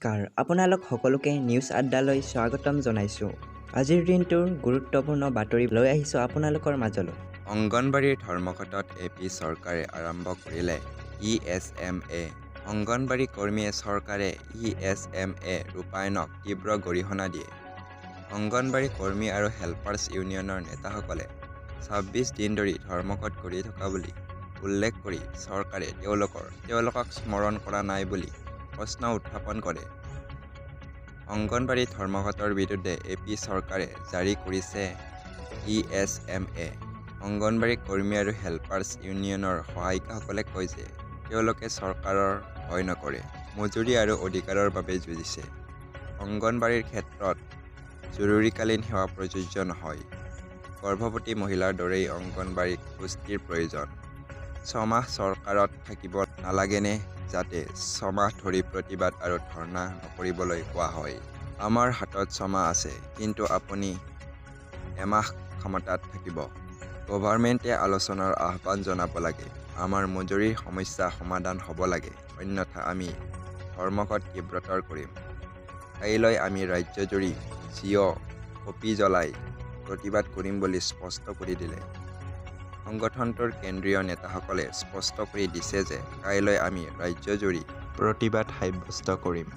নমস্কাৰ, আপোনালোক সকলোকে নিউজ আড্ডালৈ স্বাগতম জনাইছোঁ। আজিৰ দিনটোৰ গুৰুত্বপূৰ্ণ বাতৰি লৈ আহিছোঁ আপোনালোকৰ মাজলৈ। অংগনবাড়ীৰ ধৰ্মঘটত এপি চৰকাৰে আৰম্ভ কৰিলে ESMA। অংগনবাড়ী কৰ্মীয়ে চৰকাৰে ESMA ৰূপায়ণক তীব্ৰ গৰিহণা দিয়ে। অংগনবাড়ী কৰ্মী আৰু হেল্পাৰ্ছ ইউনিয়নৰ নেতাসকলে ২৬ দিন ধৰি ধৰ্মঘট কৰি থকা বুলি উল্লেখ কৰি চৰকাৰে তেওঁলোকক স্মৰণ কৰা নাই বুলি প্ৰশ্ন উত্থাপন কৰে। অংগনবাড়ী ধৰ্মঘটৰ বিৰুদ্ধে এপি চৰকাৰে জাৰি কৰিছে ESMA। অংগনবাড়ী কৰ্মী আৰু হেল্পাৰ্ছ ইউনিয়নৰ সহায়িকাসকলে কয় যে তেওঁলোকে চৰকাৰৰ ভয় নকৰে, মজুৰি আৰু অধিকাৰৰ বাবে যুঁজিছে। অংগনবাড়ীৰ ক্ষেত্ৰত জৰুৰীকালীন সেৱা প্ৰযোজ্য নহয়। গৰ্ভৱতী মহিলাৰ দৰেই অংগনবাড়ীক পুষ্টিৰ প্ৰয়োজন। ৬ মাহ চৰকাৰত থাকিব নালাগেনে যাতে ৬ মাহ ধৰি প্ৰতিবাদ আৰু ধৰ্ণা নকৰিবলৈ কোৱা হয়। আমাৰ হাতত ৬ মাহ আছে, কিন্তু আপুনি এমাহ ক্ষমতাত থাকিব। গভৰ্ণমেণ্টে আলোচনাৰ আহ্বান জনাব লাগে। আমাৰ মজুৰিৰ সমস্যা সমাধান হ'ব লাগে, অন্যথা আমি ধৰ্মঘট তীব্ৰতৰ কৰিম। কাইলৈ আমি ৰাজ্যজুৰি জিঅ' কপি জ্বলাই প্ৰতিবাদ কৰিম বুলি স্পষ্ট কৰি দিলে। সংগঠনটোৰ কেন্দ্ৰীয় নেতাসকলে স্পষ্ট কৰি দিছে যে কাইলৈ আমি ৰাজ্যজুৰি প্ৰতিবাদ সাব্যস্ত কৰিম।